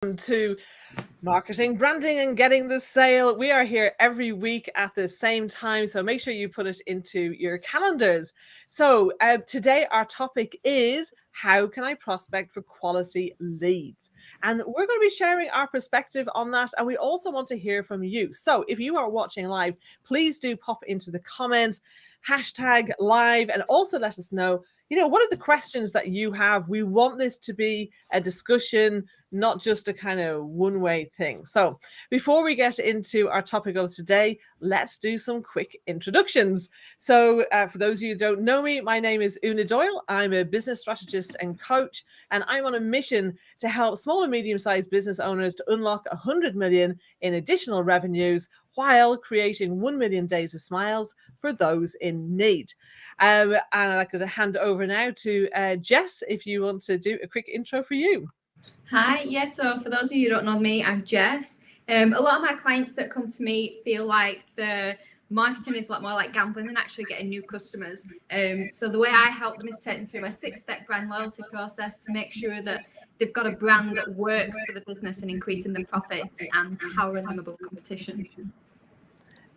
To marketing, branding, and getting the sale. We are here every week at the same time, so make sure you put it into your calendars. So today our topic is how can I prospect for quality leads? And we're going to be sharing our perspective on that, and we also want to hear from you. So if you are watching live, please do pop into the comments, hashtag live, and also let us know, what are the questions that you have? We want this to be a discussion, not just a kind of one-way thing. So before we get into our topic of today, let's do some quick introductions. So for those of you who don't know me, my name is Una Doyle. I'm a business strategist and coach, and I'm on a mission to help small and medium-sized business owners to unlock 100 million in additional revenues while creating 1 million days of smiles for those in need. And I'm going to hand over now to Jess, if you want to do a quick intro for you. Hi, yes. So for those of you who don't know me, I'm Jess. A lot of my clients that come to me feel like the marketing is a lot more like gambling than actually getting new customers. So the way I help them is take them through a 6-step brand loyalty process to make sure that they've got a brand that works for the business and increasing the profits and towering them above competition.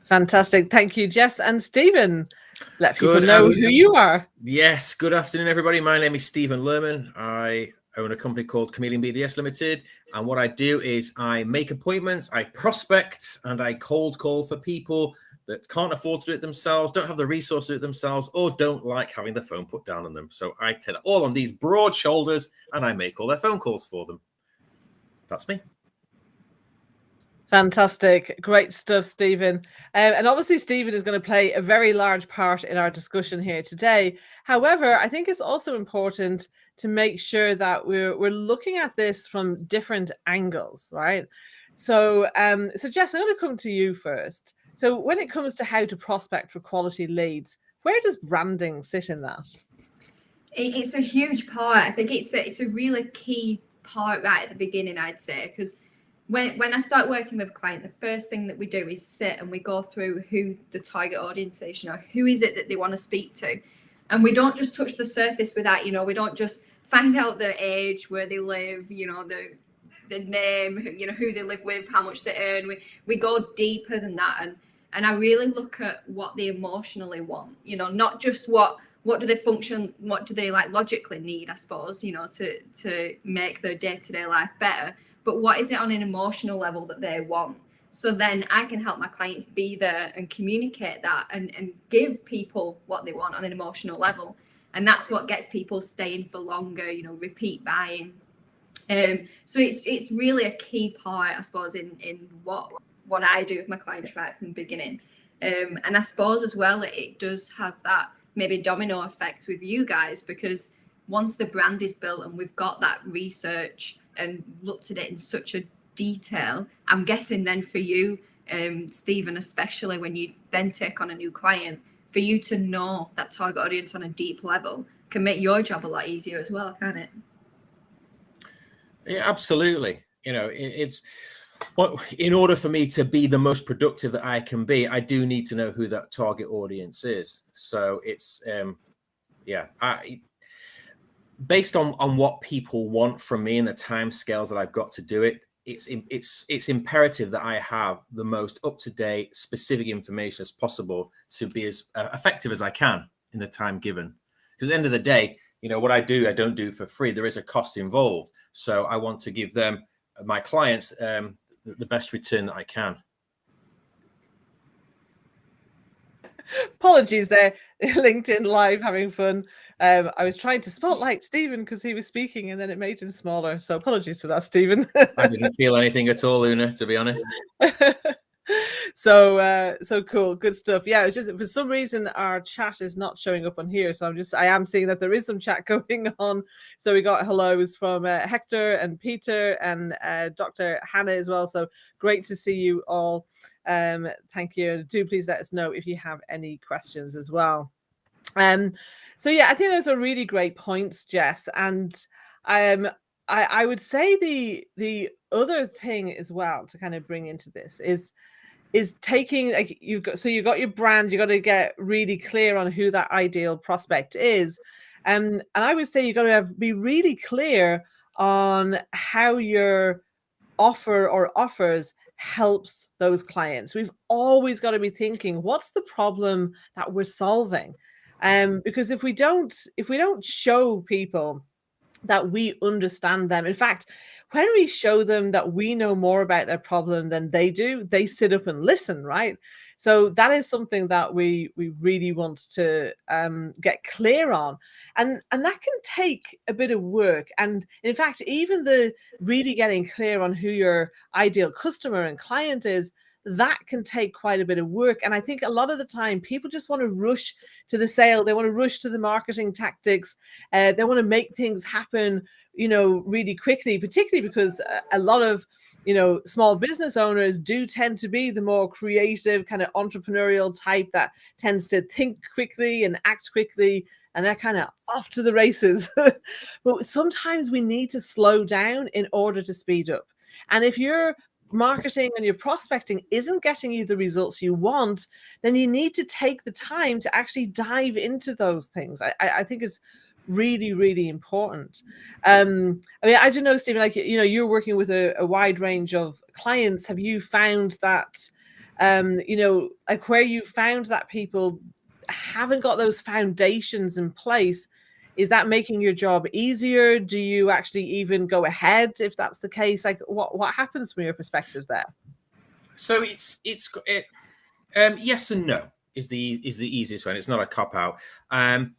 Fantastic. Thank you, Jess. And Stephen, let people know who you are. Yes. Good afternoon, everybody. My name is Stephen Lerman. I own a company called Chameleon BDS Limited. And what I do is I make appointments, I prospect, and I cold call for people that can't afford to do it themselves, don't have the resource to do it themselves, or don't like having the phone put down on them. So I take it all on these broad shoulders and I make all their phone calls for them. That's me. Fantastic. Great stuff, Stephen. And obviously, Stephen is going to play a very large part in our discussion here today. However, I think it's also important to make sure that we're looking at this from different angles, right? So, so Jess, I'm going to come to you first. So when it comes to how to prospect for quality leads, where does branding sit in that? It's a huge part. I think it's a really key part right at the beginning, I'd say, because when I start working with a client, the first thing that we do is sit and we go through who the target audience is, who is it that they want to speak to. And we don't just touch the surface with that, we don't just find out their age, where they live, the name, who they live with, how much they earn. We go deeper than that. And I really look at what they emotionally want, not just what do they function, what do they logically need, I suppose, to make their day-to-day life better. But what is it on an emotional level that they want? So then I can help my clients be there and communicate that and give people what they want on an emotional level. And that's what gets people staying for longer, repeat buying. So it's really a key part, I suppose, in what I do with my clients right from the beginning. And I suppose as well, it does have that maybe domino effect with you guys, because once the brand is built and we've got that research and looked at it in such a detail, I'm guessing then for you, Stephen, especially when you then take on a new client, for you to know that target audience on a deep level can make your job a lot easier as well, can't it? Yeah, absolutely. It's in order for me to be the most productive that I can be, I do need to know who that target audience is. So it's based on what people want from me and the time scales that I've got to do it, it's imperative that I have the most up-to-date, specific information as possible to be as effective as I can in the time given. Because at the end of the day, what I don't do for free. There is a cost involved. So I want to give them, my clients, the best return that I can. Apologies there. LinkedIn Live, having fun. I was trying to spotlight Stephen because he was speaking and then it made him smaller. So apologies for that, Stephen. I didn't feel anything at all, Una, to be honest. So cool. Good stuff. Yeah, it's just for some reason our chat is not showing up on here. So I am seeing that there is some chat going on. So we got hellos from Hector and Peter and Dr. Hannah as well. So great to see you all. Thank you. Do please let us know if you have any questions as well. So yeah, I think those are really great points, Jess. And I would say the other thing as well to kind of bring into this is taking, like, you've got your brand, you've got to get really clear on who that ideal prospect is. And I would say you've got to be really clear on how you're offer or offers helps those clients. We've always got to be thinking, what's the problem that we're solving? Because if we don't show people that we understand them, in fact, when we show them that we know more about their problem than they do, they sit up and listen, right? So that is something that we really want to get clear on, and that can take a bit of work. And in fact, even the really getting clear on who your ideal customer and client is, that can take quite a bit of work. And I think a lot of the time people just want to rush to the sale. They want to rush to the marketing tactics. They want to make things happen, really quickly, particularly because a lot of, small business owners do tend to be the more creative kind of entrepreneurial type that tends to think quickly and act quickly, and they're kind of off to the races. But sometimes we need to slow down in order to speed up. And if your marketing and your prospecting isn't getting you the results you want, then you need to take the time to actually dive into those things. I think it's really, really important. I mean, I don't know, Stephen, like, you're working with a wide range of clients. Have you found that, like where you found that people haven't got those foundations in place, is that making your job easier? Do you actually even go ahead if that's the case? Like, what happens from your perspective there? So yes and no is the easiest one. It's not a cop out. I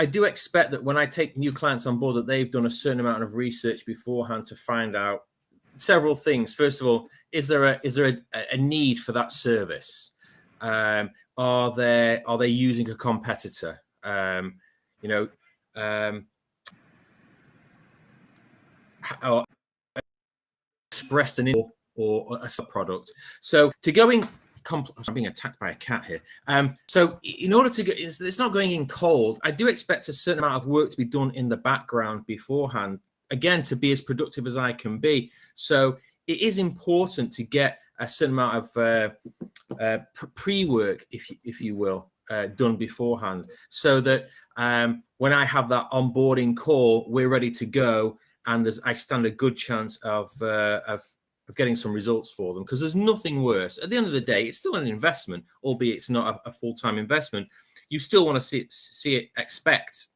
do expect that when I take new clients on board, that they've done a certain amount of research beforehand to find out several things. First of all, is there a need for that service? Are they using a competitor? Or expressed an or a product. So to go in, I'm being attacked by a cat here. So in order to get, it's not going in cold. I do expect a certain amount of work to be done in the background beforehand, again, to be as productive as I can be. So it is important to get a certain amount of pre-work, if you will, done beforehand, so that when I have that onboarding call, we're ready to go, and I stand a good chance of getting some results for them. Because there's nothing worse. At the end of the day, it's still an investment, albeit it's not a full-time investment. You still want to expect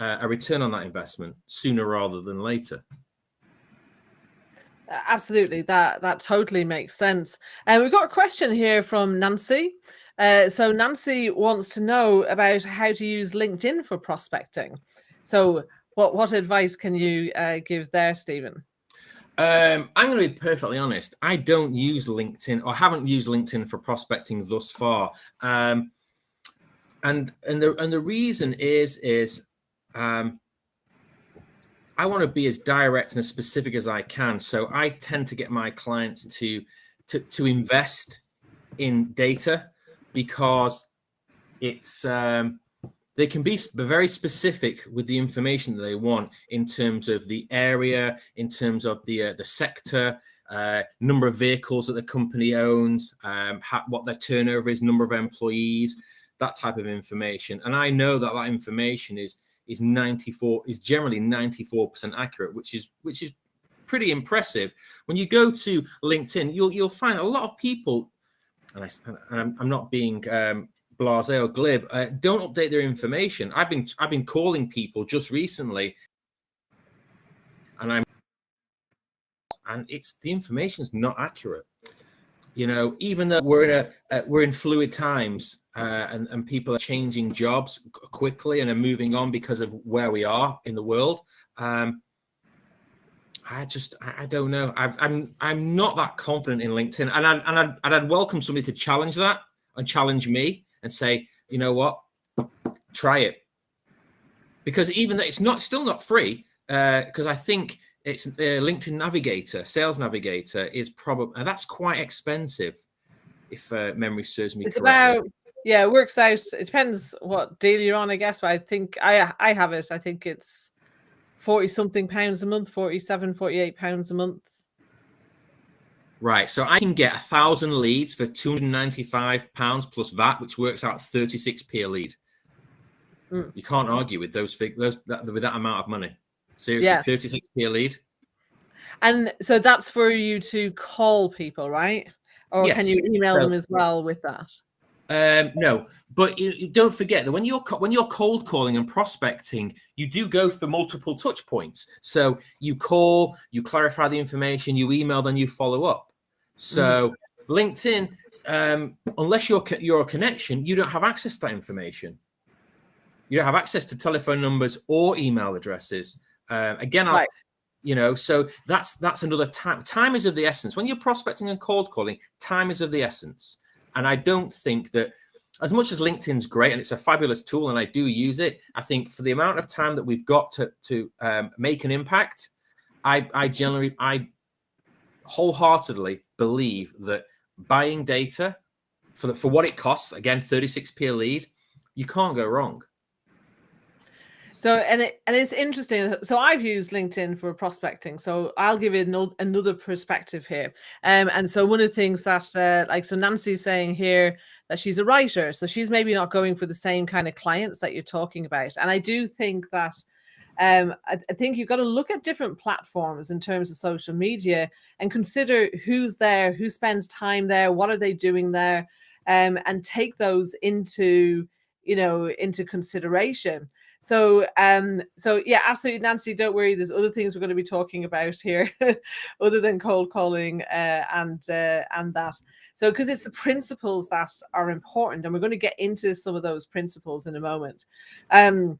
a return on that investment sooner rather than later. Absolutely, that totally makes sense. And we've got a question here from Nancy. So Nancy wants to know about how to use LinkedIn for prospecting. So what advice can you give there, Stephen? I'm going to be perfectly honest. I don't use LinkedIn, or haven't used LinkedIn for prospecting thus far. And the reason is I want to be as direct and as specific as I can. So I tend to get my clients to invest in data, because it's they can be very specific with the information that they want in terms of the area, in terms of the sector, number of vehicles that the company owns, what their turnover is, number of employees, that type of information. And I know that information is generally 94% accurate, which is pretty impressive. When you go to LinkedIn, you'll find a lot of people, and I'm not being blasé or glib, don't update their information. I've been calling people just recently, and it's the information's not accurate. Even though we're in fluid times, and people are changing jobs quickly and are moving on because of where we are in the world. I don't know. I'm not that confident in LinkedIn, and I'd welcome somebody to challenge that and challenge me and say, you know what, try it, because even though it's still not free, because I think it's LinkedIn Navigator, Sales Navigator is probably, that's quite expensive, if memory serves me correctly. It works out. It depends what deal you're on, I guess. But I think I have it. I think it's 40 something pounds a month, 47, 48 pounds a month. Right. So I can get 1,000 leads for £295 plus VAT, which works out 36p a lead. You can't argue with those with that amount of money. Seriously, 36p a lead. And so that's for you to call people, right? Or Yes. can you email So- them as well with that? No, but you don't forget that when you're cold calling and prospecting, you do go for multiple touch points. So you call, you clarify the information, you email, then you follow up. So LinkedIn, unless you're a connection, you don't have access to that information. You don't have access to telephone numbers or email addresses. Again, Right. So that's another time. Time is of the essence. When you're prospecting and cold calling, time is of the essence. And I don't think that, as much as LinkedIn's great and it's a fabulous tool and I do use it, I think for the amount of time that we've got to make an impact, I wholeheartedly believe that buying data for what it costs, again, 36p a lead, you can't go wrong. So, and it's interesting. So I've used LinkedIn for prospecting. So I'll give you another perspective here. And so one of the things that, so Nancy's saying here that she's a writer. So she's maybe not going for the same kind of clients that you're talking about. And I do think that, I think you've got to look at different platforms in terms of social media and consider who's there, who spends time there, what are they doing there, and take those into consideration. So yeah, absolutely, Nancy, don't worry. There's other things we're going to be talking about here, other than cold calling and that. So because it's the principles that are important, and we're going to get into some of those principles in a moment. I've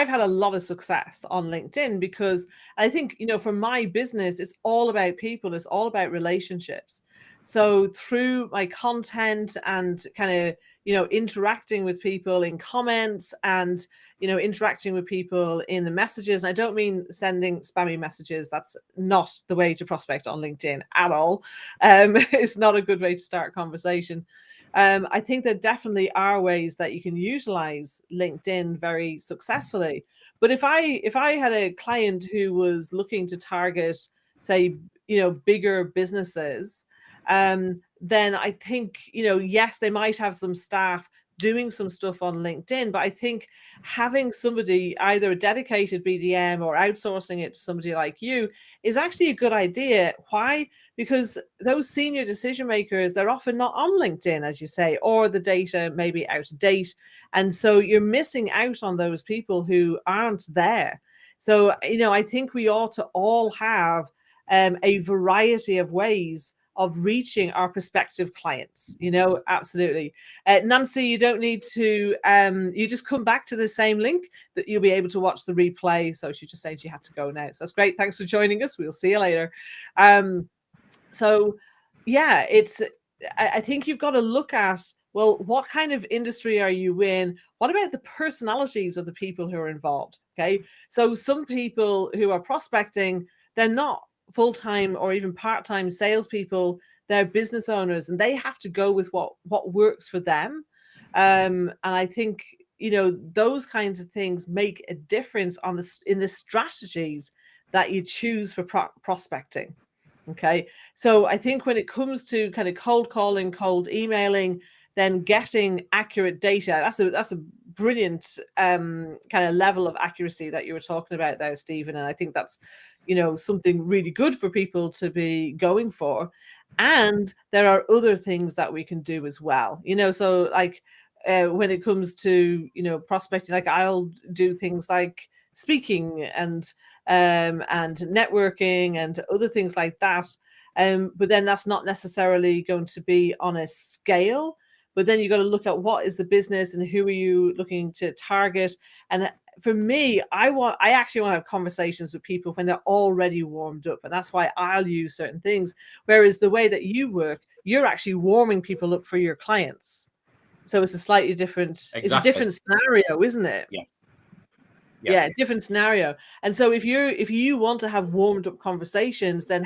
had a lot of success on LinkedIn because I think, for my business, it's all about people. It's all about relationships. So through my content and kind of, interacting with people in comments and, interacting with people in the messages. I don't mean sending spammy messages. That's not the way to prospect on LinkedIn at all. It's not a good way to start a conversation. I think there definitely are ways that you can utilize LinkedIn very successfully. But if I had a client who was looking to target, say, bigger businesses, then I think, yes, they might have some staff doing some stuff on LinkedIn, but I think having somebody, either a dedicated BDM or outsourcing it to somebody like you, is actually a good idea. Why? Because those senior decision makers, they're often not on LinkedIn, as you say, or the data may be out of date. And so you're missing out on those people who aren't there. So, I think we ought to all have a variety of ways of reaching our prospective clients, absolutely. Nancy, you don't need to, you just come back to the same link that you'll be able to watch the replay. So she just said she had to go now. So that's great. Thanks for joining us. We'll see you later. So yeah, I think you've got to look at, well, what kind of industry are you in? What about the personalities of the people who are involved? Okay. So some people who are prospecting, they're not full-time or even part-time salespeople, they're business owners, and they have to go with what works for them. And I think, those kinds of things make a difference in the strategies that you choose for prospecting. Okay. So I think when it comes to kind of cold calling, cold emailing, then getting accurate data, that's a brilliant kind of level of accuracy that you were talking about there, Stephen. And I think that's, something really good for people to be going for. And there are other things that we can do as well, so like when it comes to, prospecting, like I'll do things like speaking and networking and other things like that. But then that's not necessarily going to be on a scale. But then you got to look at what is the business and who are you looking to target. And for me, I actually want to have conversations with people when they're already warmed up. And that's why I'll use certain things. Whereas the way that you work, you're actually warming people up for your clients. So it's a slightly different, Exactly. It's a different scenario, isn't it? Yeah. Yeah, different scenario. And so if you want to have warmed up conversations, then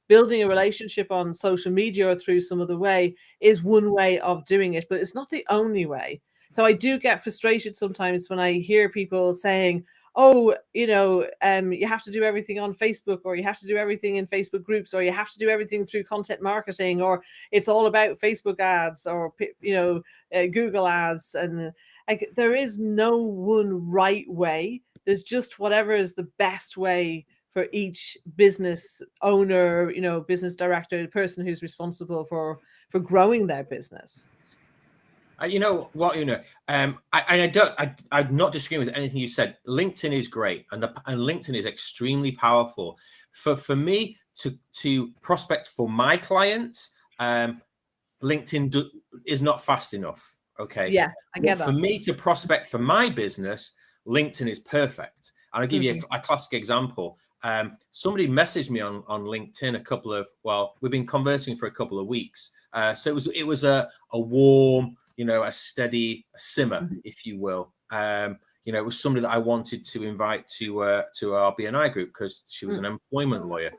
building a relationship on social media or through some other way is one way of doing it, but it's not the only way. So I do get frustrated sometimes when I hear people saying, oh, you have to do everything on Facebook, or you have to do everything in Facebook groups, or you have to do everything through content marketing, or it's all about Facebook ads, or Google ads. And like, there is no one right way There's just whatever is the best way for each business owner, business director, the person who's responsible for growing their business. You know what, I'm not disagreeing with anything you said. LinkedIn is great, and LinkedIn is extremely powerful. For me to prospect for my clients, LinkedIn is not fast enough. Okay. Yeah, I get that. For me to prospect for my business, LinkedIn is perfect. And I'll give you a classic example. Somebody messaged me on LinkedIn we've been conversing for a couple of weeks. So it was a warm, a steady simmer, if you will. It was somebody that I wanted to invite to our BNI group because she was an employment lawyer.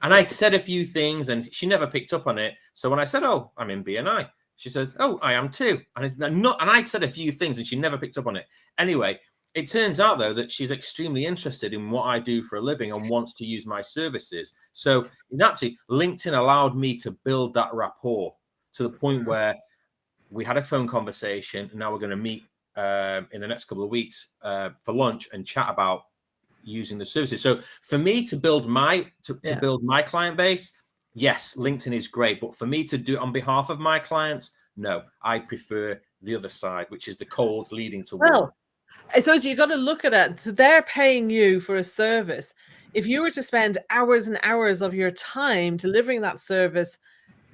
And I said a few things and she never picked up on it. So when I said, "Oh, I'm in BNI," she says, "Oh, I am too." And I'd said a few things and she never picked up on it. Anyway, it turns out, though, that she's extremely interested in what I do for a living and wants to use my services. So actually, LinkedIn allowed me to build that rapport to the point where we had a phone conversation. And now we're going to meet in the next couple of weeks for lunch and chat about using the services. So for me to build my build my client base, yes, LinkedIn is great. But for me to do it on behalf of my clients, no, I prefer the other side, which is the cold leading to warm. I suppose you got to look at it. So they're paying you for a service. If you were to spend hours and hours of your time delivering that service,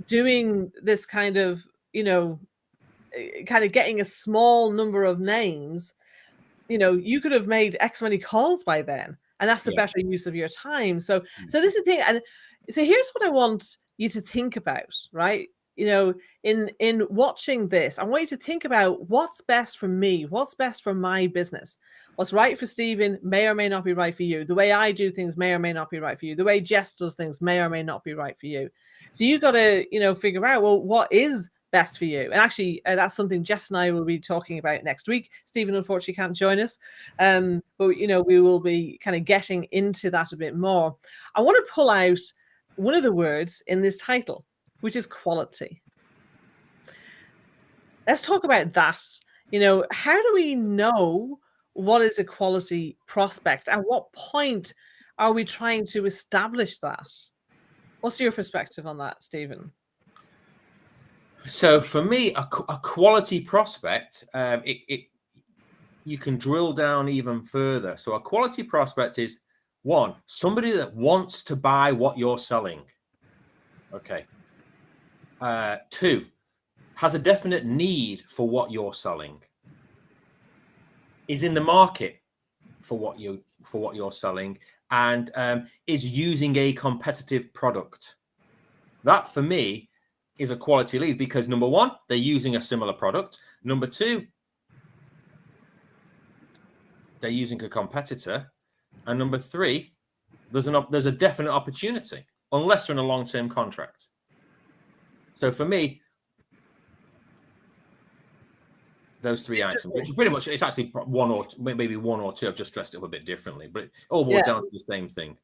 doing this kind of getting a small number of names, you could have made X many calls by then, and that's a better use of your time. So this is the thing. And so here's what I want you to think about, right? In watching this, I want you to think about what's best for me, what's best for my business. What's right for Stephen may or may not be right for you. The way I do things may or may not be right for you. The way Jess does things may or may not be right for you. So you got to, figure out, well, what is best for you? And actually, that's something Jess and I will be talking about next week. Stephen unfortunately can't join us, but we will be kind of getting into that a bit more. I want to pull out one of the words in this title, which is quality. Let's talk about that. How do we know what is a quality prospect? At what point are we trying to establish that? What's your perspective on that, Stephen? So for me, a quality prospect, you can drill down even further. So a quality prospect is, one, somebody that wants to buy what you're selling. Okay. Two, has a definite need for what you're selling, is in the market for what you're selling, and is using a competitive product. That for me is a quality lead, because number one, they're using a similar product. Number two, they're using a competitor, and number three, there's a definite opportunity, unless they're in a long-term contract. So for me, those three items, which is pretty much, it's actually one or maybe one or two. I've just dressed it up a bit differently, but it all boils down to the same thing.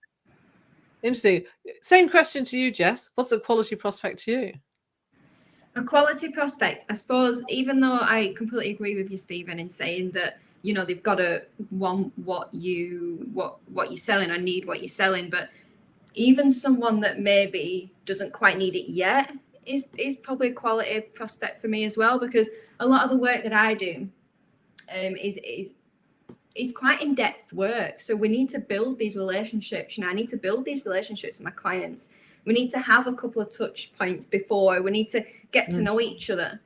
Interesting. Same question to you, Jess. What's a quality prospect to you? A quality prospect, I suppose, even though I completely agree with you, Stephen, in saying that, they've got to want what you're selling, or need what you're selling, but even someone that maybe doesn't quite need it yet is probably a quality prospect for me as well, because a lot of the work that I do is quite in-depth work. So we need to build these relationships. I need to build these relationships with my clients. We need to have a couple of touch points before. We need to get to know each other.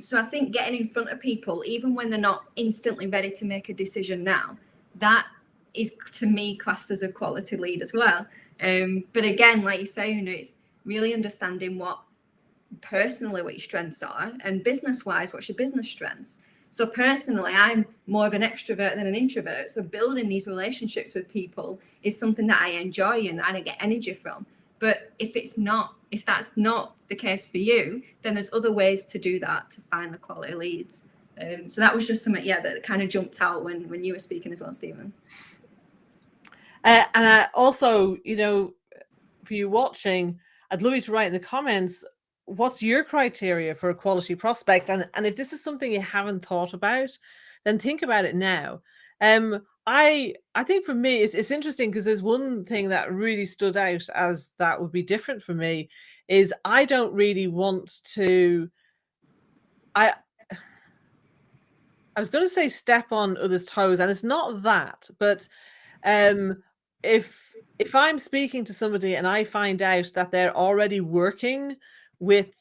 So I think getting in front of people, even when they're not instantly ready to make a decision now, that is, to me, classed as a quality lead as well. But again, like you say, it's really understanding what your strengths are, and business-wise, what's your business strengths. So personally, I'm more of an extrovert than an introvert. So building these relationships with people is something that I enjoy and I get energy from. But if that's not the case for you, then there's other ways to do that, to find the quality leads. So that was just something, that kind of jumped out when you were speaking as well, Stephen. And I also, for you watching, I'd love you to write in the comments, what's your criteria for a quality prospect? And if this is something you haven't thought about, then think about it now. I think for me, it's interesting because there's one thing that really stood out as that would be different for me is I don't really want to. I was going to say step on others' toes, and it's not that, but um, if I'm speaking to somebody and I find out that they're already working with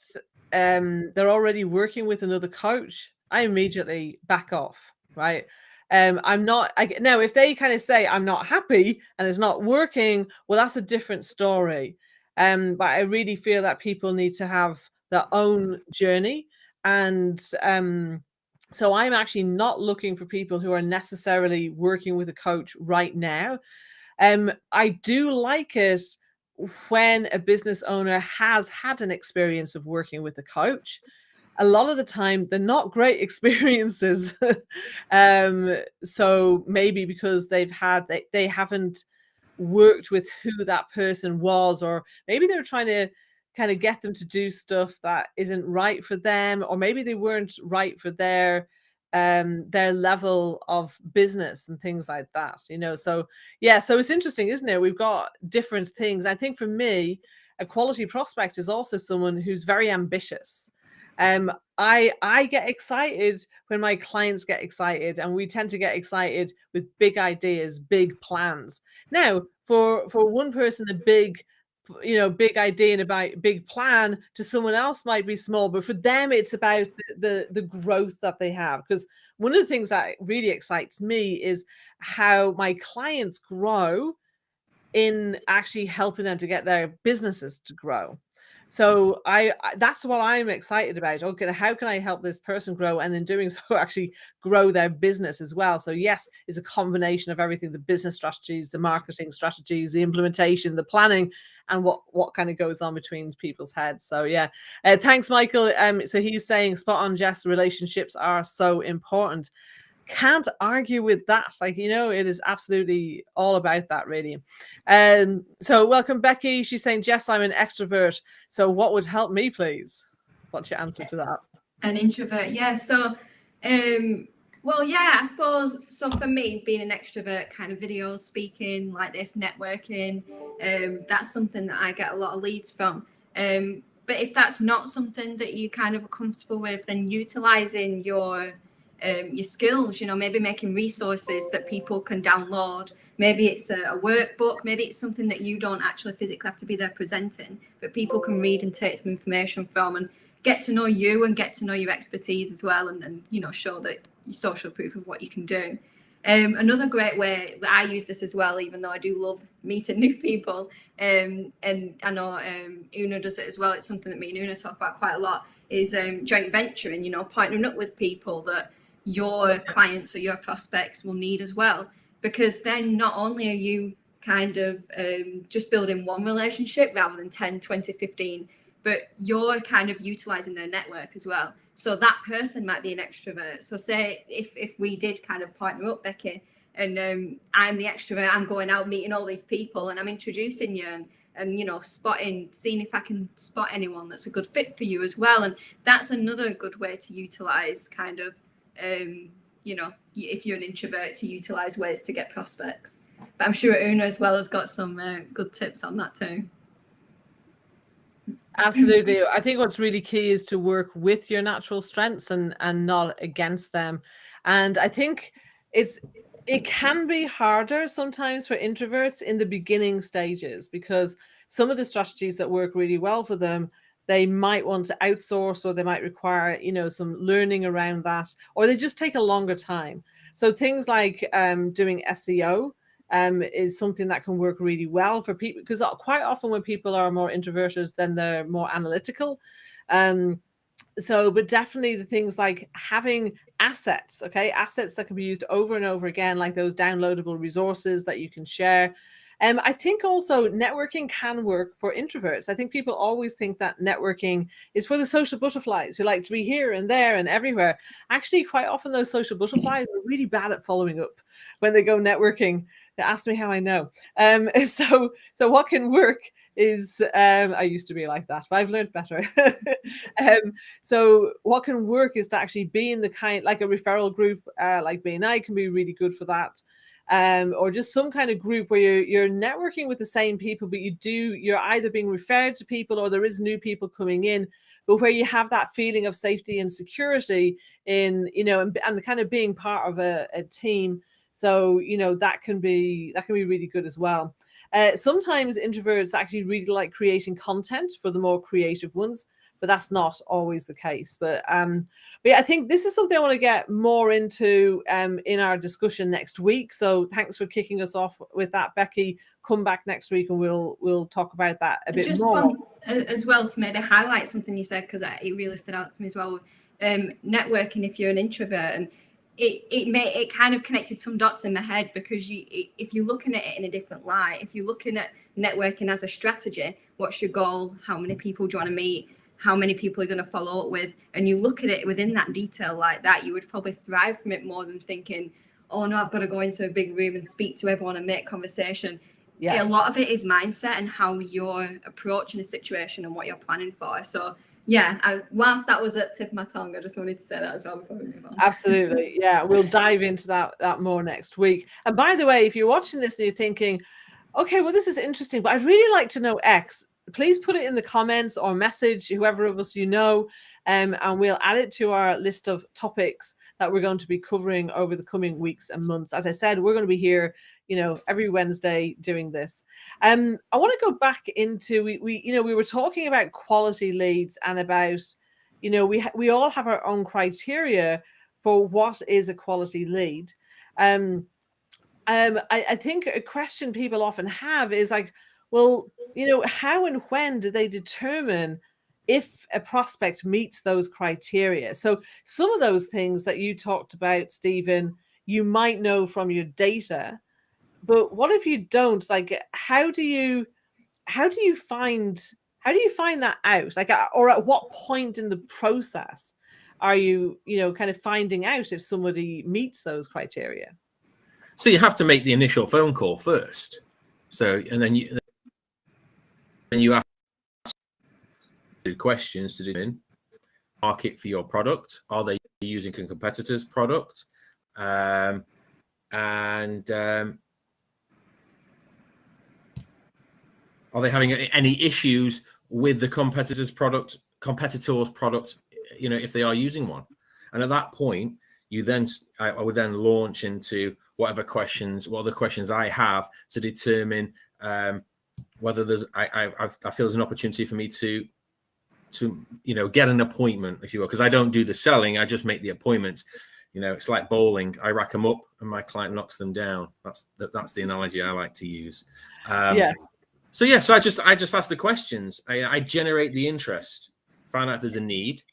another coach, I immediately back off, right? I'm not now if they kind of say I'm not happy and it's not working, well, that's a different story. But I really feel that people need to have their own journey, and so I'm actually not looking for people who are necessarily working with a coach right now. I do like it when a business owner has had an experience of working with a coach. A lot of the time, they're not great experiences. So maybe because they haven't worked with who that person was, or maybe they're trying to kind of get them to do stuff that isn't right for them, or maybe they weren't right for their level of business and things like that, so yeah, so it's interesting, isn't it? We've got different things. I think for me, a quality prospect is also someone who's very ambitious. I get excited when my clients get excited, and we tend to get excited with big ideas, big plans. Now, for one person, a big idea and about big plan to someone else might be small, but for them, it's about the growth that they have. Because one of the things that really excites me is how my clients grow in actually helping them to get their businesses to grow. So that's what I'm excited about. Okay, how can I help this person grow, and in doing so actually grow their business as well? So yes, it's a combination of everything: the business strategies, the marketing strategies, the implementation, the planning, and what kind of goes on between people's heads. So yeah, thanks, Michael. So he's saying spot on, Jess. Relationships are so important. Can't argue with that. It is absolutely all about that, really. So welcome, Becky. She's saying, Jess, I'm an extrovert. So what would help me, please? What's your answer to that? An introvert, yeah. So, well, yeah, I suppose. So for me, being an extrovert, kind of videos, speaking like this, networking, that's something that I get a lot of leads from. But if that's not something that you kind of are comfortable with, then utilizing your skills, maybe making resources that people can download. Maybe it's a workbook, maybe it's something that you don't actually physically have to be there presenting, but people can read and take some information from and get to know you and get to know your expertise as well, and show that your social proof of what you can do. Another great way that I use this as well, even though I do love meeting new people, and I know Una does it as well, it's something that me and Una talk about quite a lot, is joint venturing, partnering up with people that your clients or your prospects will need as well, because then not only are you kind of just building one relationship rather than 10, 20, 15, but you're kind of utilizing their network as well. So that person might be an extrovert. So say if we did kind of partner up, Becky, and I'm the extrovert, I'm going out meeting all these people and I'm introducing you and seeing if I can spot anyone that's a good fit for you as well. And that's another good way to utilize kind of, if you're an introvert, to utilize ways to get prospects. But I'm sure Una as well has got some good tips on that too. Absolutely. I think what's really key is to work with your natural strengths and not against them. And I think it can be harder sometimes for introverts in the beginning stages, because some of the strategies that work really well for them, they might want to outsource, or they might require, some learning around that, or they just take a longer time. So things like doing SEO is something that can work really well for people, because quite often when people are more introverted, then they're more analytical. But definitely the things like having assets that can be used over and over again, like those downloadable resources that you can share. I think also networking can work for introverts. I think people always think that networking is for the social butterflies who like to be here and there and everywhere. Actually, quite often those social butterflies are really bad at following up when they go networking. They ask me how I know. So what can work is, I used to be like that, but I've learned better. So what can work is to actually be in the kind, like a referral group, like BNI can be really good for that. or just some kind of group where you're networking with the same people, but you're either being referred to people or there is new people coming in, but where you have that feeling of safety and security in, and kind of being part of a team. So, that can be really good as well. Sometimes introverts actually really like creating content for the more creative ones, but that's not always the case. But yeah, I think this is something I want to get more into in our discussion next week. So thanks for kicking us off with that, Becky. Come back next week and we'll talk about that a bit just more. As well, to maybe highlight something you said, because it really stood out to me as well. Networking, if you're an introvert, and it kind of connected some dots in my head, because if you're looking at it in a different light, if you're looking at networking as a strategy, what's your goal? How many people do you want to meet? How many people are going to follow up with? And you look at it within that detail like that, you would probably thrive from it more than thinking, oh no, I've got to go into a big room and speak to everyone and make conversation. Yeah. A lot of it is mindset and how you're approaching a situation and what you're planning for. So yeah, whilst that was at the tip of my tongue, I just wanted to say that as well before we move on. Absolutely. Yeah, we'll dive into that more next week. And by the way, if you're watching this and you're thinking, okay, well, this is interesting, but I'd really like to know X, please put it in the comments or message whoever of us and we'll add it to our list of topics that we're going to be covering over the coming weeks and months. As I said, we're going to be here, every Wednesday doing this. I want to go back into we were talking about quality leads and about, we all have our own criteria for what is a quality lead. I think a question people often have is like, well, how and when do they determine if a prospect meets those criteria? So some of those things that you talked about, Stephen, you might know from your data, but what if you don't? Like, how do you find that out? Like, or at what point in the process are you, kind of finding out if somebody meets those criteria? So you have to make the initial phone call first. So, and then you ask questions to determine market for your product. Are they using a competitor's product? Are they having any issues with the competitor's product, if they are using one? And at that point, I would then launch into what other questions I have to determine whether I feel there's an opportunity for me to get an appointment, if you will, because I don't do the selling, I just make the appointments. It's like bowling. I rack them up and my client knocks them down. That's the analogy I like to use. So I just ask the questions. I generate the interest, find out if there's a need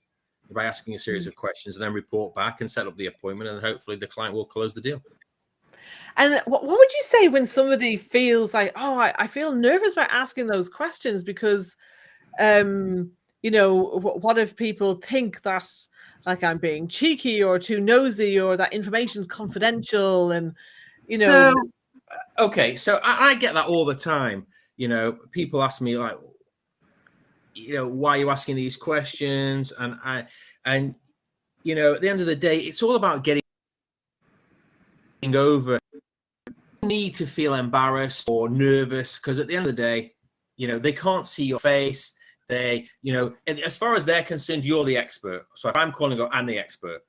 by asking a series of questions, and then report back and set up the appointment, and hopefully the client will close the deal. And what would you say when somebody feels like, oh, I feel nervous about asking those questions because, what if people think that like I'm being cheeky or too nosy or that information's confidential and, So, okay, so I get that all the time. People ask me like, why are you asking these questions? And at the end of the day, it's all about getting over need to feel embarrassed or nervous, because at the end of the day, they can't see your face. They, and as far as they're concerned, you're the expert. So if I'm calling up, I'm the expert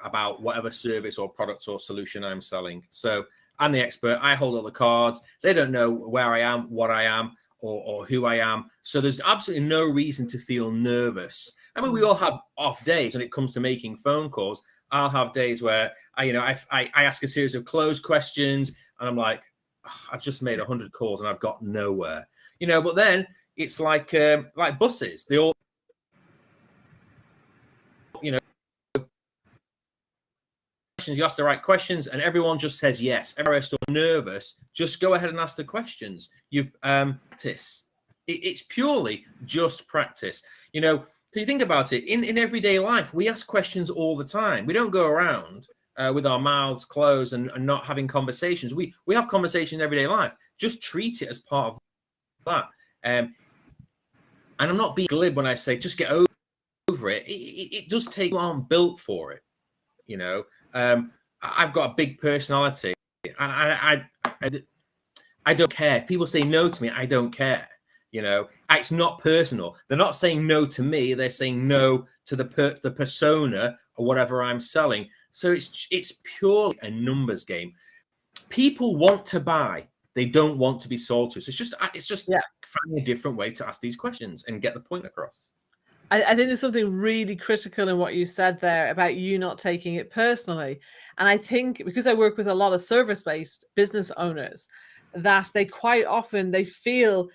about whatever service or product or solution I'm selling. So I'm the expert. I hold all the cards. They don't know where I am, what I am, or who I am. So there's absolutely no reason to feel nervous. I mean, we all have off days when it comes to making phone calls. I'll have days where I ask a series of closed questions and I'm like, oh, I've just made 100 calls and I've got nowhere, but then it's like buses. They all, you ask the right questions and everyone just says yes. Embarrassed or nervous, just go ahead and ask the questions. You've practice. It's purely just practice. If you think about it, in everyday life, we ask questions all the time. We don't go around with our mouths closed and not having conversations. We have conversations in everyday life. Just treat it as part of that. And I'm not being glib when I say just get over it. It does take long built for it. I've got a big personality. I don't care. If people say no to me, I don't care. It's not personal. They're not saying no to me. They're saying no to the persona or whatever I'm selling. So it's purely a numbers game. People want to buy. They don't want to be sold to. So it's just finding a different way to ask these questions and get the point across. I think there's something really critical in what you said there about you not taking it personally. And I think because I work with a lot of service-based business owners, that they quite often, they feel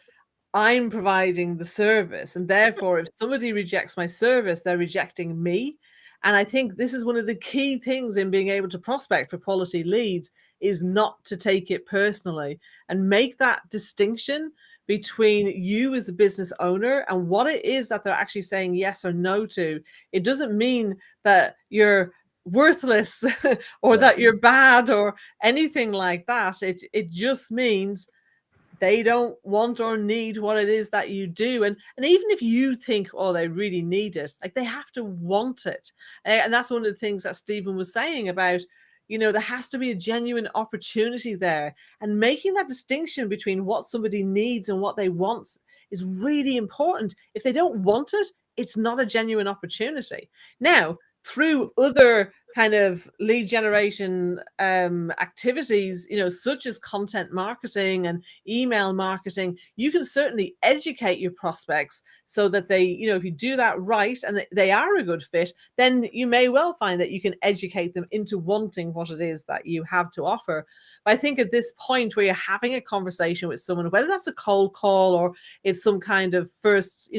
I'm providing the service. And therefore, if somebody rejects my service, they're rejecting me. And I think this is one of the key things in being able to prospect for quality leads is not to take it personally and make that distinction between you as a business owner and what it is that they're actually saying yes or no to. It doesn't mean that you're worthless or that you're bad or anything like that. It just means they don't want or need what it is that you do. And even if you think, oh, they really need it, like they have to want it. And that's one of the things that Stephen was saying about, there has to be a genuine opportunity there. And making that distinction between what somebody needs and what they want is really important. If they don't want it, it's not a genuine opportunity. Now, through other kind of lead generation activities, such as content marketing and email marketing, you can certainly educate your prospects so that they, if you do that right and they are a good fit, then you may well find that you can educate them into wanting what it is that you have to offer. But I think at this point where you're having a conversation with someone, whether that's a cold call or it's some kind of first,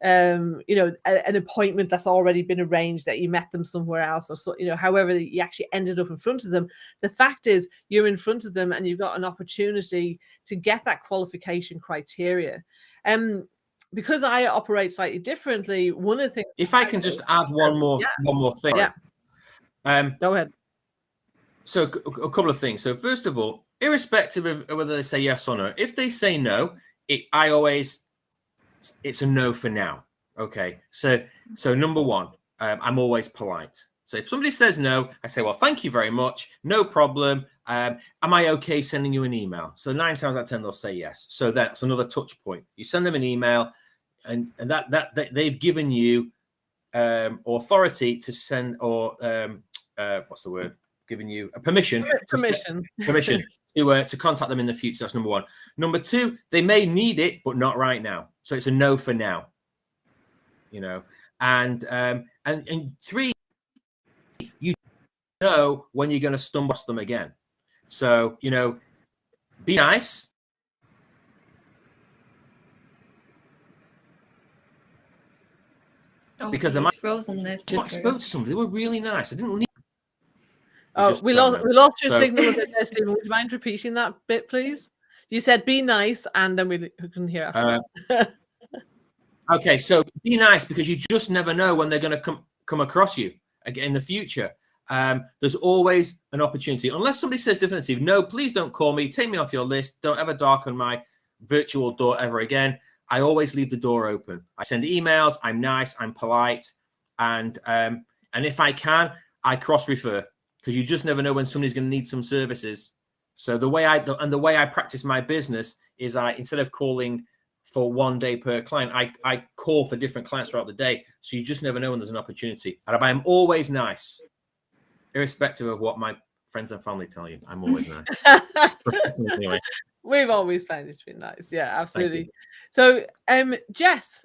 an appointment that's already been arranged, that you met them somewhere else, or so, however you actually ended up in front of them. The fact is you're in front of them and you've got an opportunity to get that qualification criteria. Because I operate slightly differently, one of the things, if I can just add one more thing. Go ahead. So a couple of things. So first of all, irrespective of whether they say yes or no, if they say no, it's a no for now. Okay. So number one, I'm always polite. So if somebody says no, I say, well, thank you very much. No problem. Am I okay sending you an email? So 9 times out of 10, they'll say yes. So that's another touch point. You send them an email and that they've given you authority to send, or what's the word? Giving you a permission to contact them in the future. That's number one. Number two, they may need it, but not right now. So it's a no for now. And three, you know when you're going to stumble them again. So be nice. Because I frozen there. I spoke to somebody. They were really nice. I didn't need. We lost your signal a bit there, Stephen. Would you mind repeating that bit, please? You said be nice, and then we couldn't hear after. Okay, so be nice, because you just never know when they're going to come across you again in the future. There's always an opportunity. Unless somebody says definitively, no, please don't call me. Take me off your list. Don't ever darken my virtual door ever again. I always leave the door open. I send emails. I'm nice. I'm polite. And if I can, I cross-refer, because you just never know when somebody's going to need some services. So the way I practice my business is instead of calling for one day per client, I call for different clients throughout the day. So you just never know when there's an opportunity. And I'm always nice, irrespective of what my friends and family tell you. I'm always nice. Anyway. We've always found it to be nice. Yeah, absolutely. So, Jess,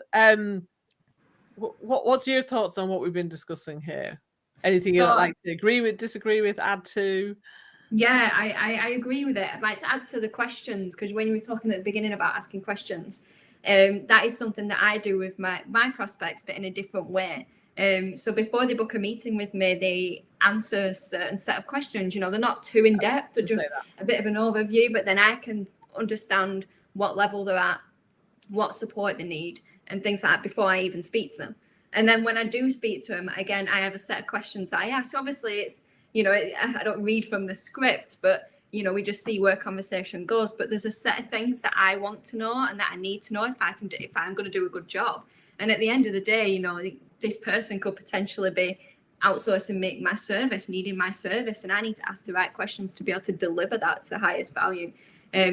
what's your thoughts on what we've been discussing here? Anything you'd like to agree with, disagree with, add to? Yeah, I agree with it. I'd like to add to the questions, because when you were talking at the beginning about asking questions, that is something that I do with my prospects, but in a different way. So before they book a meeting with me, they answer a certain set of questions. They're not too in depth, they're just a bit of an overview, but then I can understand what level they're at, what support they need, and things like that before I even speak to them. And then when I do speak to them, again, I have a set of questions that I ask. Obviously, it's, I don't read from the script, but, we just see where conversation goes. But there's a set of things that I want to know and that I need to know if I'm going to do a good job. And at the end of the day, this person could potentially be outsourcing my service, needing my service, and I need to ask the right questions to be able to deliver that to the highest value.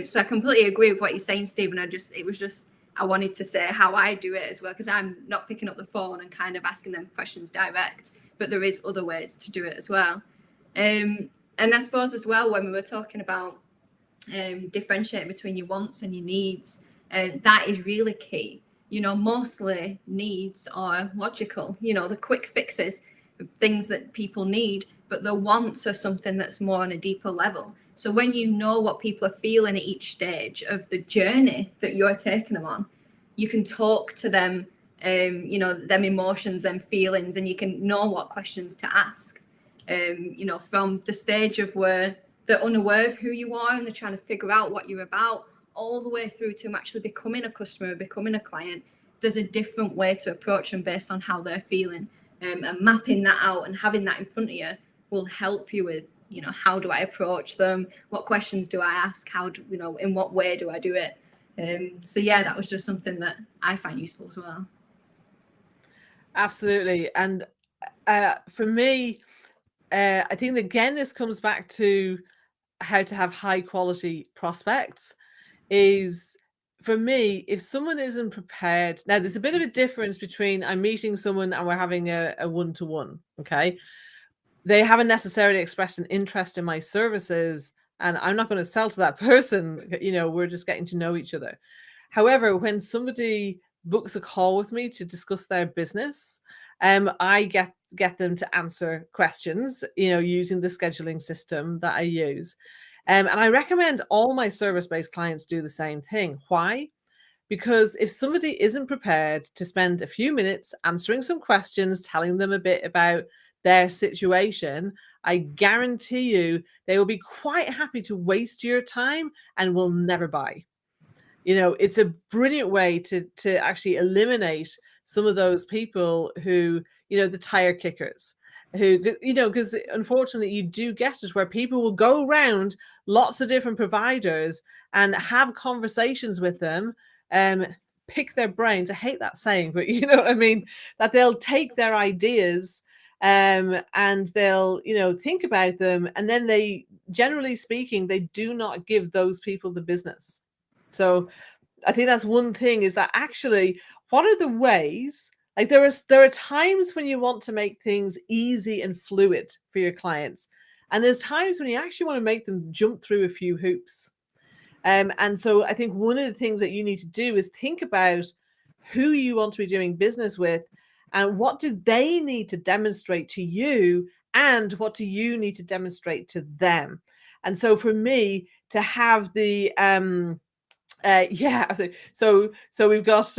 So I completely agree with what you're saying, Stephen. I wanted to say how I do it as well, because I'm not picking up the phone and kind of asking them questions direct, but there is other ways to do it as well. And I suppose as well, when we were talking about differentiating between your wants and your needs, that is really key. Mostly needs are logical, the quick fixes, things that people need, but the wants are something that's more on a deeper level. So when you know what people are feeling at each stage of the journey that you're taking them on, you can talk to them, them emotions, them feelings, and you can know what questions to ask. From the stage of where they're unaware of who you are and they're trying to figure out what you're about, all the way through to actually becoming a customer, becoming a client. There's a different way to approach them based on how they're feeling, and mapping that out and having that in front of you will help you with, how do I approach them? What questions do I ask? In what way do I do it? So yeah, that was just something that I find useful as well. Absolutely. And for me, I think again, this comes back to how to have high quality prospects. Is, for me, if someone isn't prepared, now there's a bit of a difference between I'm meeting someone and we're having a one-to-one, okay? They haven't necessarily expressed an interest in my services, and I'm not going to sell to that person. We're just getting to know each other. However, when somebody books a call with me to discuss their business, I get them to answer questions, using the scheduling system that I use. And I recommend all my service-based clients do the same thing. Why? Because if somebody isn't prepared to spend a few minutes answering some questions, telling them a bit about their situation, I guarantee you they will be quite happy to waste your time and will never buy. It's a brilliant way to actually eliminate some of those people who, the tire kickers, who, because unfortunately you do get it where people will go around lots of different providers and have conversations with them, pick their brains. I hate that saying, but you know what I mean, that they'll take their ideas, and they'll, think about them, and then they, generally speaking, they do not give those people the business. So I think that's one thing, is that actually, what are the ways? Like there are times when you want to make things easy and fluid for your clients, and there's times when you actually want to make them jump through a few hoops. And so I think one of the things that you need to do is think about who you want to be doing business with, and what do they need to demonstrate to you, and what do you need to demonstrate to them. And so for me to have the so we've got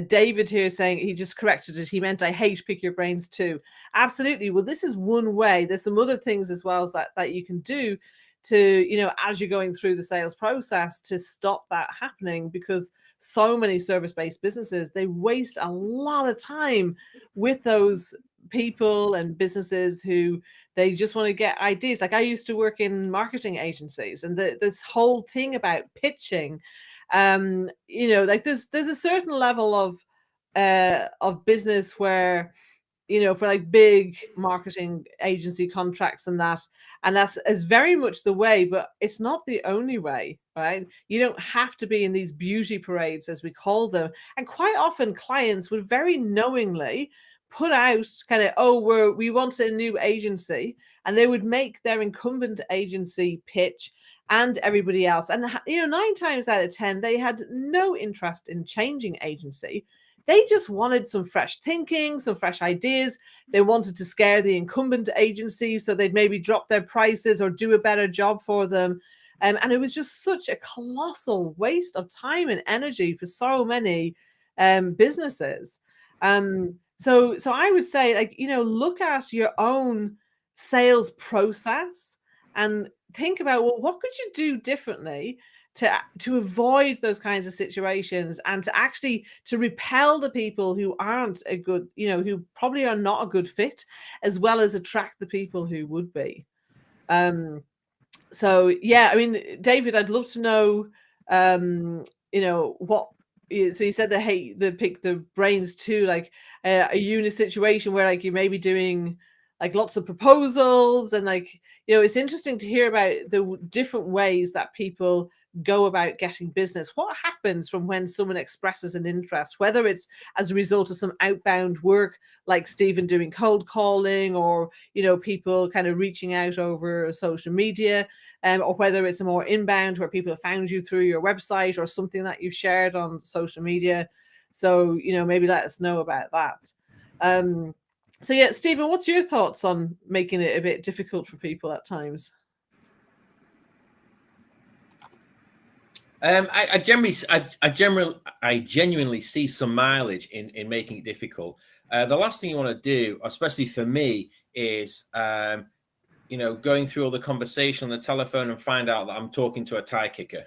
David here saying he just corrected it. He meant I hate pick your brains too. Absolutely. Well, this is one way. There's some other things as well as that you can do to, as you're going through the sales process, to stop that happening, because so many service-based businesses, they waste a lot of time with those people and businesses who they just want to get ideas. Like I used to work in marketing agencies, and this whole thing about pitching, like there's a certain level of business where, for like big marketing agency contracts and that's is very much the way, but it's not the only way, right? You don't have to be in these beauty parades, as we call them. And quite often clients would very knowingly put out kind of, we want a new agency, and they would make their incumbent agency pitch and everybody else. And 9 times out of 10, they had no interest in changing agency. They just wanted some fresh thinking, some fresh ideas. They wanted to scare the incumbent agency so they'd maybe drop their prices or do a better job for them. And it was just such a colossal waste of time and energy for so many businesses. So I would say, like, look at your own sales process and think about, well, what could you do differently to avoid those kinds of situations, and to actually to repel the people who aren't a good, who probably are not a good fit, as well as attract the people who would be. So yeah, I mean, David, I'd love to know, what so you said they pick the brains too. Like, are you in a situation where like you may be doing like lots of proposals and like, it's interesting to hear about the different ways that people go about getting business. What happens from when someone expresses an interest, whether it's as a result of some outbound work like Stephen doing cold calling, or people kind of reaching out over social media, or whether it's a more inbound where people have found you through your website or something that you've shared on social media. So maybe let us know about that. So yeah, Stephen, what's your thoughts on making it a bit difficult for people at times? I genuinely see some mileage in making it difficult. The last thing you want to do, especially for me, is going through all the conversation on the telephone and find out that I'm talking to a tie kicker.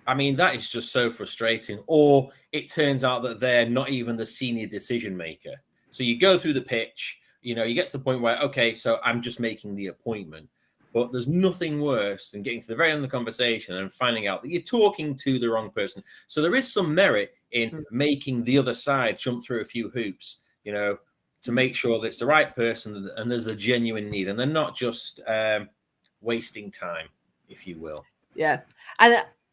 I mean, that is just so frustrating. Or it turns out that they're not even the senior decision maker. So you go through the pitch, you get to the point where, okay, so I'm just making the appointment. But there's nothing worse than getting to the very end of the conversation and finding out that you're talking to the wrong person. So there is some merit in making the other side jump through a few hoops, to make sure that it's the right person and there's a genuine need and they're not just wasting time, if you will. Yeah.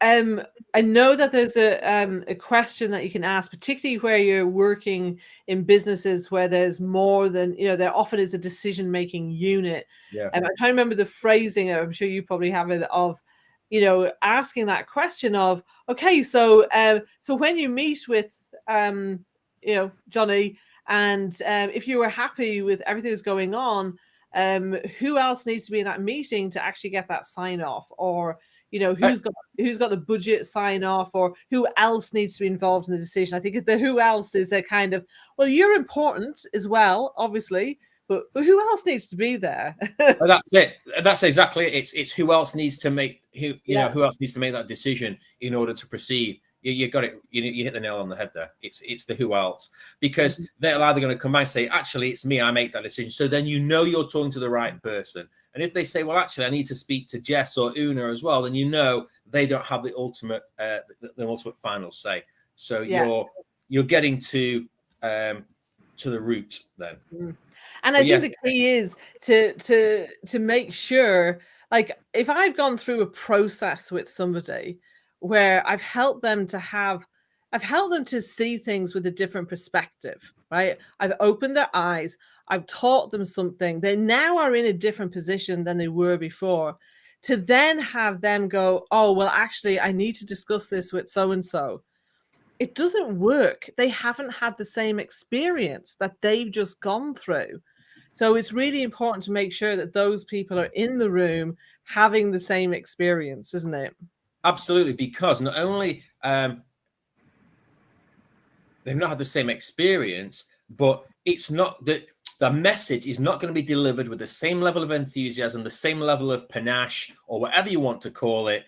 And I know that there's a question that you can ask, particularly where you're working in businesses where there's more than, there often is a decision-making unit. Yeah. I'm trying to remember the phrasing, I'm sure you probably have it, of, asking that question of, okay, so when you meet with, Johnny, and if you were happy with everything that's going on, who else needs to be in that meeting to actually get that sign off? Or who's got the budget sign off, or who else needs to be involved in the decision? I think the who else is a kind of, well, you're important as well, obviously, but who else needs to be there? Well, that's it. That's exactly it. It's who else needs to make who else needs to make that decision in order to proceed. You got it. You hit the nail on the head there. It's the who else, because they're either going to come back and say, actually, it's me, I make that decision. So then you're talking to the right person. And if they say, well, actually, I need to speak to Jess or Una as well, then they don't have the ultimate final say. So you're getting to the root then. And I think the key is to make sure, like, if I've gone through a process with somebody where I've helped them to see things with a different perspective, right? I've opened their eyes, I've taught them something. They now are in a different position than they were before. To then have them go, oh, well, actually, I need to discuss this with so-and-so. It doesn't work. They haven't had the same experience that they've just gone through. So it's really important to make sure that those people are in the room having the same experience, isn't it? Absolutely, because not only they've not had the same experience, but it's not that the message is not going to be delivered with the same level of enthusiasm, the same level of panache, or whatever you want to call it.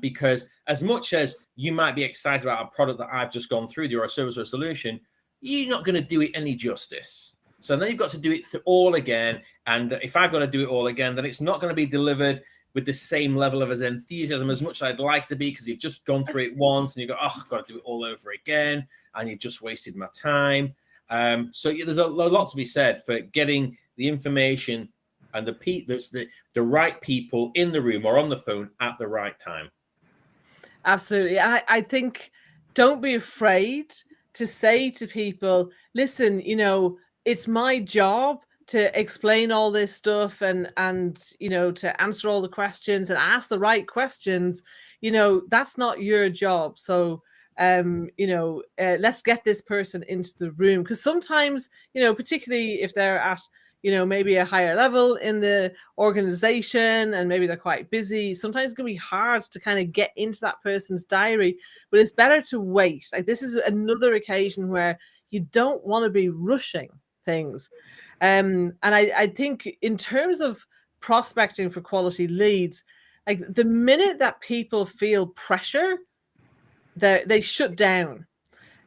Because as much as you might be excited about a product that I've just gone through, or a service or a solution, you're not going to do it any justice. So then you've got to do it all again. And if I've got to do it all again, then it's not going to be delivered with the same level of enthusiasm as much as I'd like to be, because you've just gone through it once and you go, oh, I've got to do it all over again. And you've just wasted my time. So there's a lot to be said for getting the information and the right people in the room or on the phone at the right time. Absolutely. I think don't be afraid to say to people, listen, it's my job to explain all this stuff and to answer all the questions and ask the right questions. That's not your job. So let's get this person into the room, because sometimes, particularly if they're at maybe a higher level in the organization and maybe they're quite busy, sometimes it's going to be hard to kind of get into that person's diary. But it's better to wait. Like, this is another occasion where you don't want to be rushing things. And I think in terms of prospecting for quality leads, like, the minute that people feel pressure, they shut down.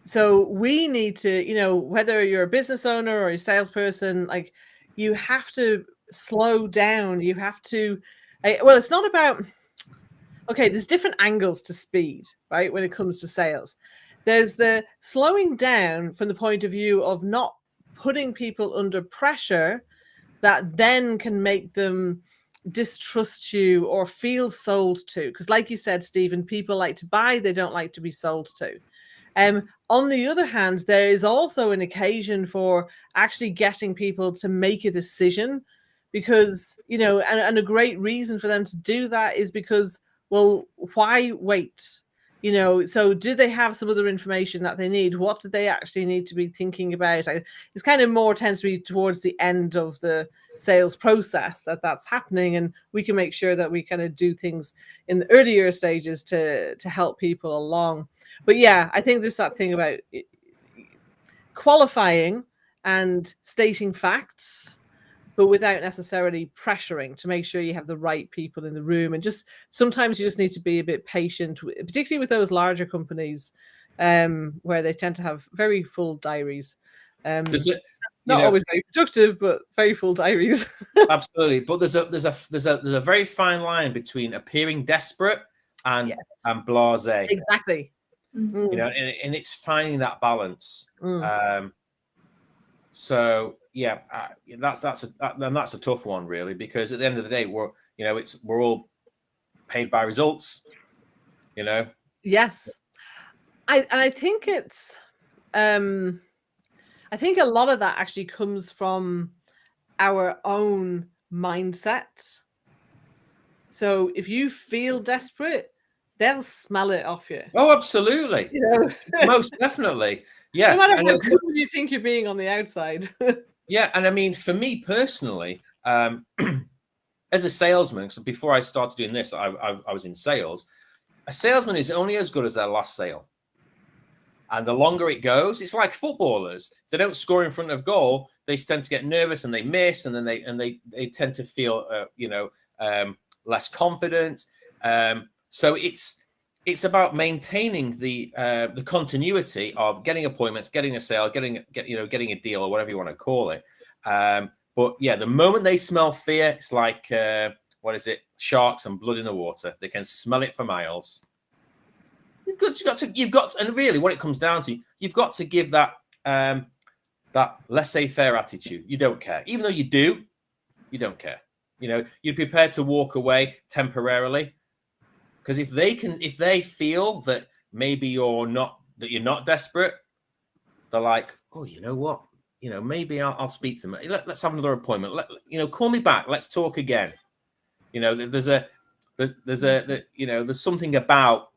So we need to, whether you're a business owner or a salesperson, like, you have to slow down. You have to, well, it's not about, okay, there's different angles to speed, right? When it comes to sales, there's the slowing down from the point of view of not putting people under pressure that then can make them distrust you or feel sold to. Because like you said, Stephen, people like to buy, they don't like to be sold to. On the other hand, there is also an occasion for actually getting people to make a decision, because, you know, and a great reason for them to do that is because, well, why wait? You know, so do they have some other information that they need? What do they actually need to be thinking about? It's kind of more tends to be towards the end of the sales process that's happening, and we can make sure that we kind of do things in the earlier stages to help people along. But yeah, I think there's that thing about qualifying and stating facts, but without necessarily pressuring, to make sure you have the right people in the room. And just sometimes you just need to be a bit patient, particularly with those larger companies, where they tend to have very full diaries. Not always very productive, but very full diaries. Absolutely, but there's a very fine line between appearing desperate and Yes. and blasé. Exactly. You know, and it's finding that balance. So yeah, that's a tough one, really, because at the end of the day, we're all paid by results. You know. Yes, I think it's I think a lot of that actually comes from our own mindset. So if you feel desperate, they'll smell it off you. Oh, absolutely. You know? Most definitely. Yeah. No matter how cool you think you're being on the outside. Yeah. And I mean, for me personally, as a salesman, so before I started doing this, I was in sales. A salesman is only as good as their last sale. And the longer it goes, it's like footballers. If they don't score in front of goal, they tend to get nervous and they miss, and then they tend to feel less confident. So it's about maintaining the continuity of getting appointments, getting a sale, getting a deal, or whatever you want to call it. But yeah, the moment they smell fear, it's like sharks and blood in the water. They can smell it for miles. You've got to, and really, what it comes down to, you've got to give that laissez-faire attitude. You don't care, even though you do. You don't care. You know, you're prepared to walk away temporarily, because if they feel that maybe you're not desperate, they're like, oh, you know what? You know, maybe I'll speak to them. Let's have another appointment. Call me back. Let's talk again. You know, there's something about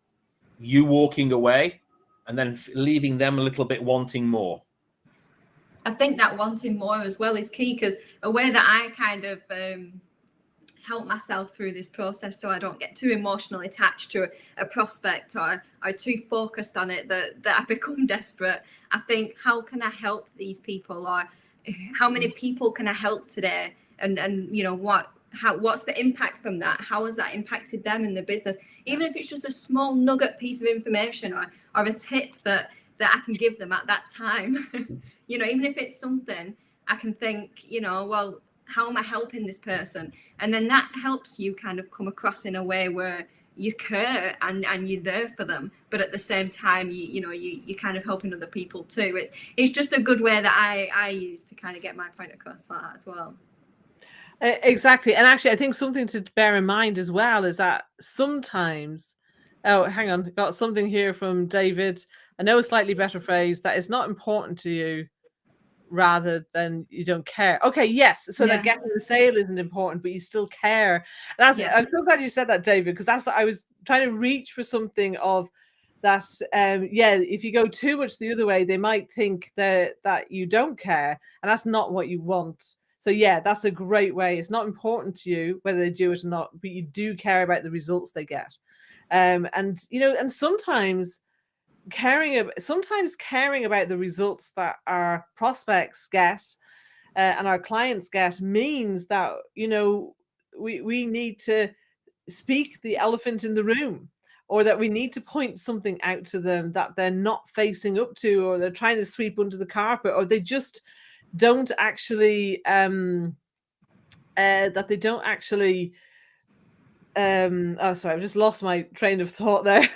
you walking away and then leaving them a little bit wanting more. I think that wanting more as well is key, because a way that I kind of help myself through this process so I don't get too emotionally attached to a prospect or too focused on it that I become desperate. I think, how can I help these people, or how many people can I help today, and you know, what's the impact from that? How has that impacted them in the business? Even if it's just a small nugget piece of information or a tip that I can give them at that time. You know, even if it's something, I can think, you know, well, how am I helping this person? And then that helps you kind of come across in a way where you care and you're there for them, but at the same time, you're kind of helping other people too. It's just a good way that I use to kind of get my point across like that as well. Exactly. And actually, I think something to bear in mind as well is that sometimes, oh, hang on, got something here from David. I know a slightly better phrase, that is not important to you rather than you don't care. Okay, yes. So that getting the sale isn't important, but you still care. I'm so glad you said that, David, because that's what I was trying to reach for, something of that. If you go too much the other way, they might think that you don't care, and that's not what you want. So yeah, that's a great way. It's not important to you whether they do it or not, but you do care about the results they get. And sometimes caring about the results that our prospects get and our clients get means that, you know, we need to speak the elephant in the room, or that we need to point something out to them that they're not facing up to, or they're trying to sweep under the carpet, or they just don't actually Oh, sorry, I've just lost my train of thought there.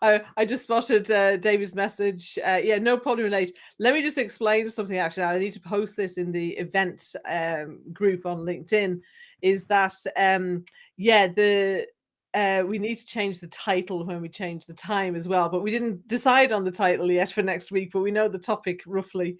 I just spotted David's message. Yeah, no problem, Nate. Let me just explain something. Actually, I need to post this in the event group on LinkedIn. Is that yeah, we need to change the title when we change the time as well, but we didn't decide on the title yet for next week, but we know the topic roughly.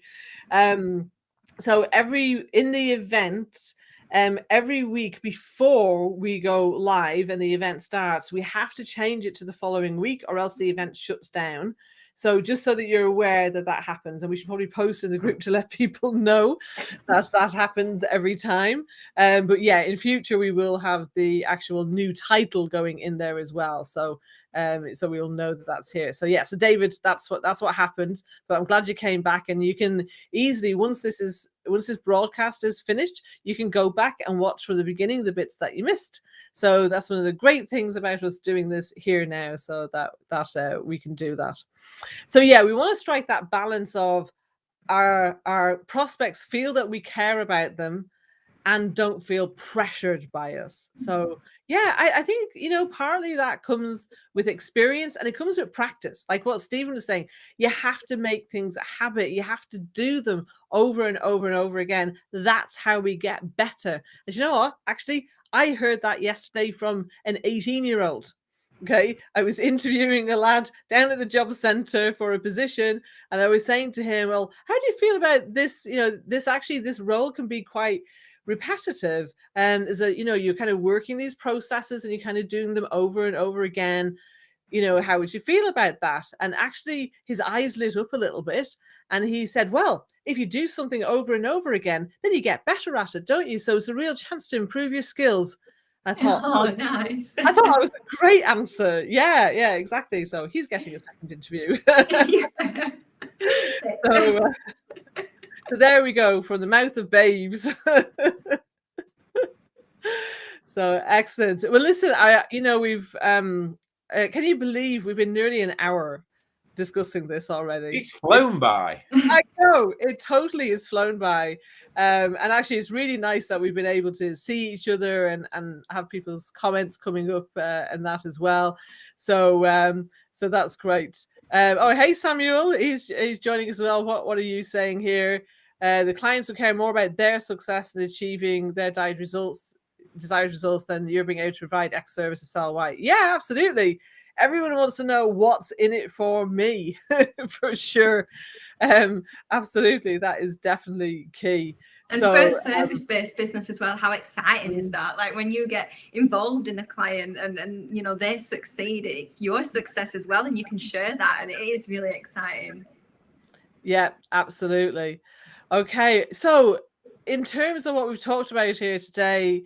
So in the event, every week before we go live and the event starts, we have to change it to the following week or else the event shuts down. So just so that you're aware that happens, and we should probably post in the group to let people know that happens every time. But yeah, in future we will have the actual new title going in there as well. So we'll know that that's here. So yeah, so David, that's what happened. But I'm glad you came back, and you can easily, once this broadcast is finished, you can go back and watch from the beginning the bits that you missed. So that's one of the great things about us doing this here now, so that we can do that. So yeah, we want to strike that balance of our prospects feel that we care about them and don't feel pressured by us. So yeah, I think, partly that comes with experience, and it comes with practice. Like what Stephen was saying, you have to make things a habit. You have to do them over and over and over again. That's how we get better. And you know what? Actually, I heard that yesterday from an 18-year-old. Okay, I was interviewing a lad down at the job center for a position, and I was saying to him, well, how do you feel about this? This role can be quite repetitive, and is that you're kind of working these processes and you're kind of doing them over and over again. How would you feel about that? And actually his eyes lit up a little bit, and he said, well, if you do something over and over again, then you get better at it, don't you? So it's a real chance to improve your skills. I thought, nice. I thought that was a great answer. Yeah, exactly. So he's getting a second interview. So there we go, from the mouth of babes. So excellent. Well, listen, we've can you believe we've been nearly an hour discussing this already? It's flown by. I know, it totally is flown by. And actually it's really nice that we've been able to see each other and have people's comments coming up and that as well. So that's great. Hey Samuel, he's joining us as well. What are you saying here? The clients will care more about their success in achieving their desired results than you're being able to provide X service to sell Y. Yeah, absolutely. Everyone wants to know what's in it for me, for sure. Absolutely, that is definitely key. And for a service-based business as well, how exciting is that? Like when you get involved in a client and they succeed, it's your success as well, and you can share that, and it is really exciting. Yeah, absolutely. Okay, so in terms of what we've talked about here today,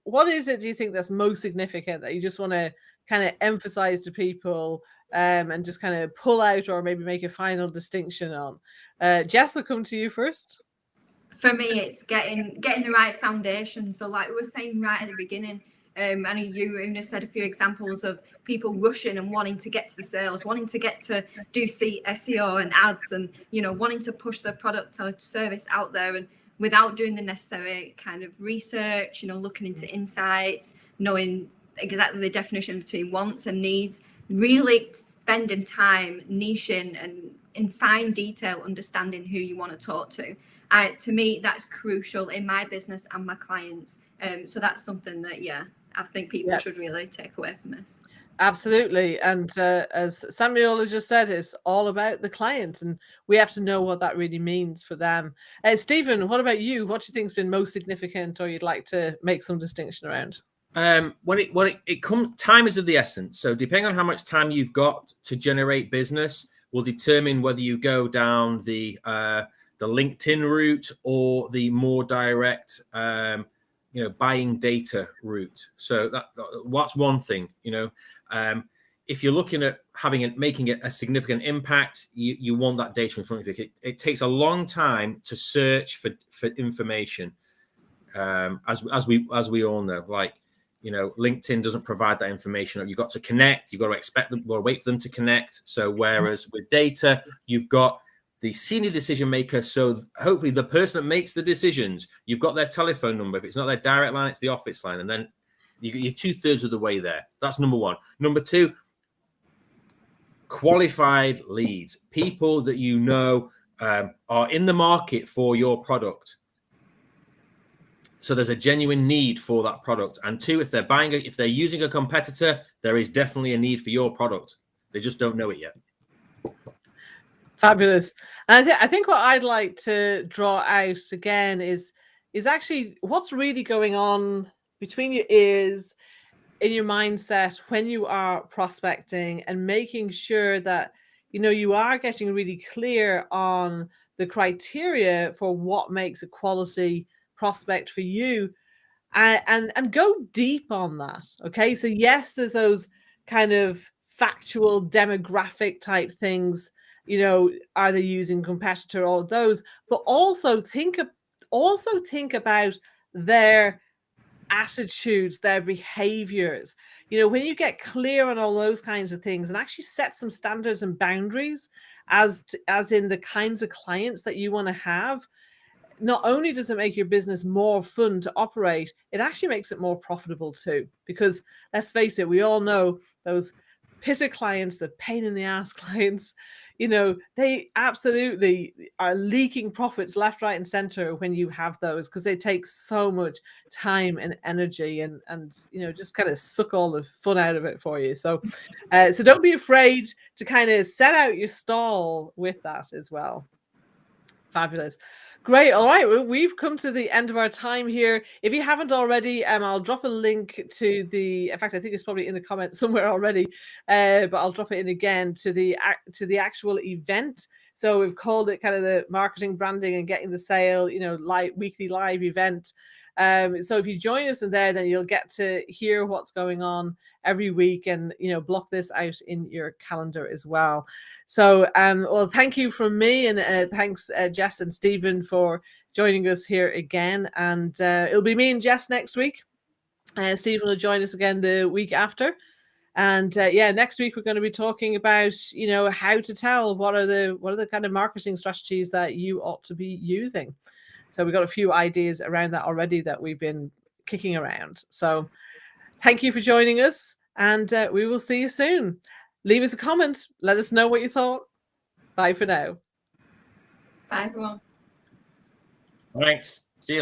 what is it do you think that's most significant that you just want to kind of emphasize to people and just kind of pull out, or maybe make a final distinction on? Jess, will come to you first. For me, it's getting the right foundation. So like we were saying right at the beginning, I know you, Una, said a few examples of people rushing and wanting to get to the sales, wanting to get to do SEO and ads, and wanting to push their product or service out there, and without doing the necessary kind of research, looking into insights, knowing exactly the definition between wants and needs, really spending time niching and in fine detail understanding who you want to talk to. To me, that's crucial in my business and my clients. So that's something that, I think people should really take away from this. Absolutely. And as Samuel has just said, it's all about the client, and we have to know what that really means for them. Stephen, what about you? What do you think has been most significant, or you'd like to make some distinction around? When it comes, time is of the essence. So depending on how much time you've got to generate business will determine whether you go down the LinkedIn route or the more direct, buying data route. So what's one thing, if you're looking at making it a significant impact, you want that data in front of you. It takes a long time to search for information, as we all know. Like, LinkedIn doesn't provide that information. You've got to connect. You've got to expect them or wait for them to connect. So whereas with data, you've got the senior decision maker. So hopefully the person that makes the decisions, you've got their telephone number. If it's not their direct line, it's the office line. And then You're 2/3 of the way there. That's number one. Number two, qualified leads, people that you know are in the market for your product. So there's a genuine need for that product. And two, if they're using a competitor, there is definitely a need for your product. They just don't know it yet. Fabulous. And I think what I'd like to draw out again is actually what's really going on between your ears, in your mindset when you are prospecting, and making sure that you are getting really clear on the criteria for what makes a quality prospect for you, and go deep on that. Okay, so yes, there's those kind of factual demographic type things, are they using competitor, all of those, but also think about their attitudes, their behaviors. When you get clear on all those kinds of things and actually set some standards and boundaries as in the kinds of clients that you want to have, not only does it make your business more fun to operate, it actually makes it more profitable too. Because let's face it, we all know those pitter clients, the pain in the ass clients, they absolutely are leaking profits left, right, and center when you have those, because they take so much time and energy and just kind of suck all the fun out of it for you. So don't be afraid to kind of set out your stall with that as well. Fabulous. Great. All right. Well, we've come to the end of our time here. If you haven't already, I'll drop a link to in fact, I think it's probably in the comments somewhere already, but I'll drop it in again to the actual event. So we've called it kind of the marketing, branding, and getting the sale, weekly live event. So if you join us in there, then you'll get to hear what's going on every week, and block this out in your calendar as well. So well, thank you from me, and thanks Jess and Stephen for joining us here again. And it'll be me and Jess next week. Stephen will join us again the week after. And next week we're going to be talking about how to tell what are the kind of marketing strategies that you ought to be using. So we've got a few ideas around that already that we've been kicking around. So thank you for joining us, and we will see you soon. Leave us a comment. Let us know what you thought. Bye for now. Bye, everyone. Thanks. See you later.